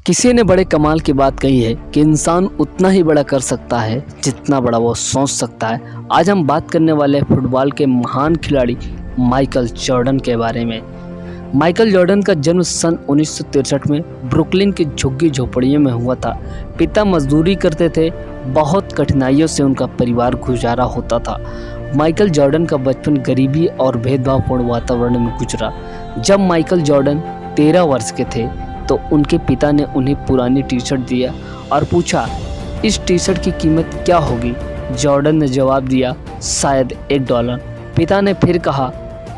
किसी ने बड़े कमाल की बात कही है कि इंसान उतना ही बड़ा कर सकता है जितना बड़ा वो सोच सकता है। आज हम बात करने वाले हैं फुटबॉल के महान खिलाड़ी माइकल जॉर्डन के बारे में। माइकल जॉर्डन का जन्म सन 1963 में ब्रुकलिन की झुग्गी झोपड़ियों में हुआ था। पिता मजदूरी करते थे, बहुत कठिनाइयों से उनका परिवार गुजारा होता था। माइकल जॉर्डन का बचपन गरीबी और भेदभावपूर्ण वातावरण में गुजरा। जब माइकल जॉर्डन 13 वर्ष के थे तो उनके पिता ने उन्हें पुरानी टी शर्ट दिया और पूछा, इस टी शर्ट की कीमत क्या होगी? जॉर्डन ने जवाब दिया, शायद $1। पिता ने फिर कहा,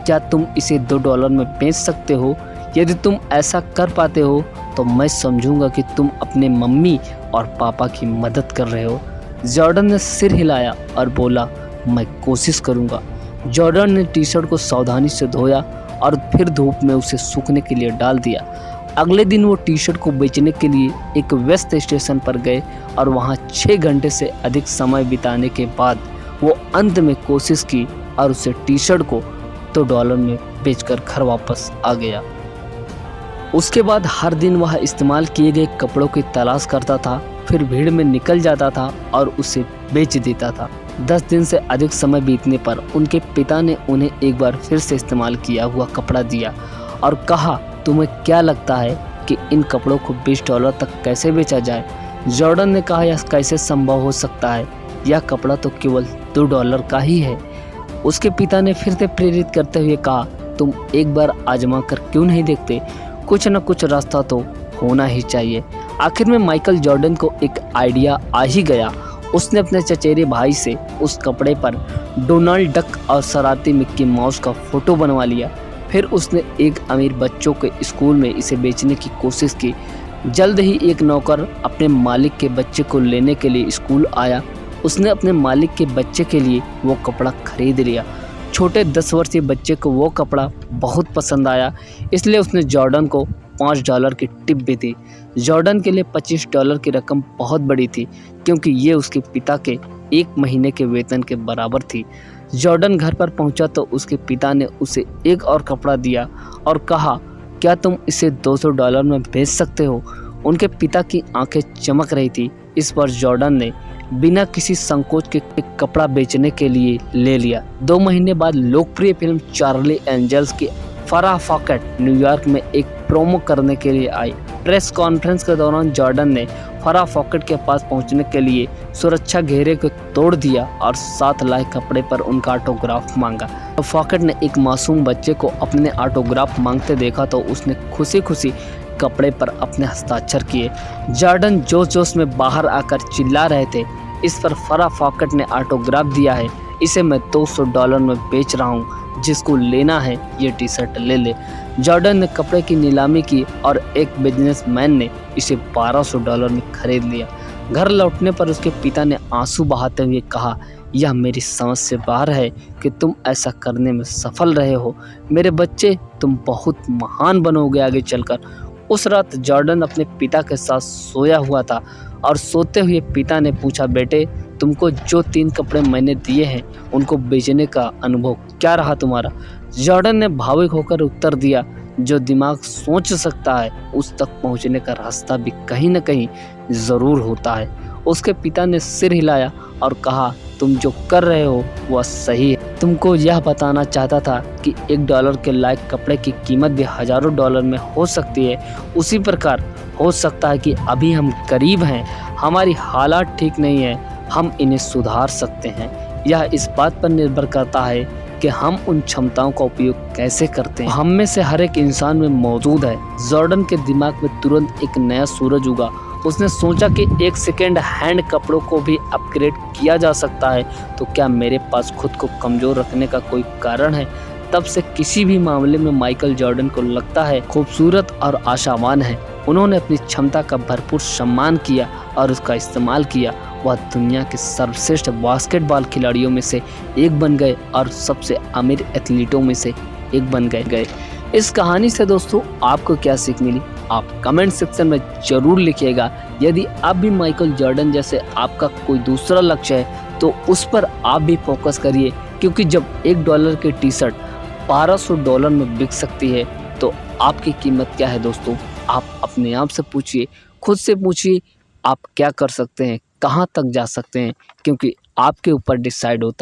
क्या तुम इसे $2 में बेच सकते हो? यदि तुम ऐसा कर पाते हो तो मैं समझूंगा कि तुम अपने मम्मी और पापा की मदद कर रहे हो। जॉर्डन ने सिर हिलाया और बोला, मैं कोशिश करूंगा। जॉर्डन ने टी शर्ट को सावधानी से धोया और फिर धूप में उसे सूखने के लिए डाल दिया। अगले दिन वो टी शर्ट को बेचने के लिए एक व्यस्त स्टेशन पर गए और वहां 6 घंटे से अधिक समय बिताने के बाद वो अंत में कोशिश की और उसे टी शर्ट को $2 में बेचकर घर वापस आ गया। उसके बाद हर दिन वह इस्तेमाल किए गए कपड़ों की तलाश करता था, फिर भीड़ में निकल जाता था और उसे बेच देता था। 10 दिन से अधिक समय बीतने पर उनके पिता ने उन्हें एक बार फिर से इस्तेमाल किया हुआ कपड़ा दिया और कहा, तुम्हें क्या लगता है कि इन कपड़ों को $20 तक कैसे बेचा जाए? जॉर्डन ने कहा, यह कैसे संभव हो सकता है? यह कपड़ा तो केवल $2 का ही है। उसके पिता ने फिर से प्रेरित करते हुए कहा, तुम एक बार आजमा कर क्यों नहीं देखते? कुछ न कुछ रास्ता तो होना ही चाहिए। आखिर में माइकल जॉर्डन को एक आइडिया आ ही गया। उसने अपने चचेरे भाई से उस कपड़े पर डोनाल्ड डक और शरारती मिक्की माउस का फोटो बनवा लिया। फिर उसने एक अमीर बच्चों के स्कूल में इसे बेचने की कोशिश की। जल्द ही एक नौकर अपने मालिक के बच्चे को लेने के लिए स्कूल आया। उसने अपने मालिक के बच्चे के लिए वो कपड़ा खरीद लिया। छोटे 10 वर्षीय बच्चे को वो कपड़ा बहुत पसंद आया, इसलिए उसने जॉर्डन को $5 की टिप भी दी। जॉर्डन के लिए $25 की रकम बहुत बड़ी थी, क्योंकि ये उसके पिता के 1 महीने के वेतन के बराबर थी। जॉर्डन घर पर पहुंचा तो उसके पिता ने उसे एक और कपड़ा दिया और कहा, क्या तुम इसे $200 में बेच सकते हो? उनके पिता की आंखें चमक रही थी। इस पर जॉर्डन ने बिना किसी संकोच के कपड़ा बेचने के लिए ले लिया। 2 महीने बाद लोकप्रिय फिल्म चार्ली एंजल्स की फराह फॉकेट न्यूयॉर्क में एक प्रोमो करने के लिए आई। प्रेस कॉन्फ्रेंस के दौरान जॉर्डन ने फराह फॉकेट के पास पहुंचने के लिए सुरक्षा घेरे को तोड़ दिया और साथ लाए कपड़े पर उनका ऑटोग्राफ मांगा। तो फॉकेट ने एक मासूम बच्चे को अपने ऑटोग्राफ मांगते देखा तो उसने खुशी खुशी कपड़े पर अपने हस्ताक्षर किए। जॉर्डन जोश जोश में बाहर आकर चिल्ला रहे थे, इस पर फराह फॉकेट ने ऑटोग्राफ दिया है, इसे मैं $200 में बेच रहा हूँ, जिसको लेना है ये टी शर्ट ले ले। जॉर्डन ने कपड़े की नीलामी की और एक बिजनेसमैन ने इसे $1200 में खरीद लिया। घर लौटने पर उसके पिता ने आंसू बहाते हुए कहा, यह मेरी समझ से बाहर है कि तुम ऐसा करने में सफल रहे हो। मेरे बच्चे, तुम बहुत महान बनोगे आगे चलकर। उस रात जॉर्डन अपने पिता के साथ सोया हुआ था और सोते हुए पिता ने पूछा, बेटे, तुमको जो 3 कपड़े मैंने दिए हैं उनको बेचने का अनुभव क्या रहा तुम्हारा? जॉर्डन ने भावुक होकर उत्तर दिया, जो दिमाग सोच सकता है उस तक पहुंचने का रास्ता भी कहीं न कहीं ज़रूर होता है। उसके पिता ने सिर हिलाया और कहा, तुम जो कर रहे हो वह सही है। तुमको यह बताना चाहता था कि $1 के लायक कपड़े की कीमत भी हज़ारों डॉलर में हो सकती है। उसी प्रकार हो सकता है कि अभी हम गरीब हैं, हमारी हालात ठीक नहीं है, हम इन्हें सुधार सकते हैं। यह इस बात पर निर्भर करता है कि हम उन क्षमताओं का उपयोग कैसे करते हैं। हम में से हर एक इंसान में मौजूद है। जॉर्डन के दिमाग में तुरंत एक नया सूरज उगा। उसने सोचा कि एक सेकेंड हैंड कपड़ों को भी अपग्रेड किया जा सकता है, तो क्या मेरे पास खुद को कमज़ोर रखने का कोई कारण है? तब से किसी भी मामले में माइकल जॉर्डन को लगता है खूबसूरत और आशावान है। उन्होंने अपनी क्षमता का भरपूर सम्मान किया और उसका इस्तेमाल किया। वह दुनिया के सर्वश्रेष्ठ बास्केटबॉल खिलाड़ियों में से एक बन गए और सबसे अमीर एथलीटों में से एक बन गए। इस कहानी से दोस्तों आपको क्या सीख मिली? आप कमेंट सेक्शन में ज़रूर लिखिएगा। यदि आप भी माइकल जॉर्डन जैसे आपका कोई दूसरा लक्ष्य है तो उस पर आप भी फोकस करिए, क्योंकि जब $1 की टी शर्ट $1200 में बिक सकती है तो आपकी कीमत क्या है दोस्तों? आप अपने आप से पूछिए, खुद से पूछिए आप क्या कर सकते हैं, कहाँ तक जा सकते हैं, क्योंकि आपके ऊपर डिसाइड होता है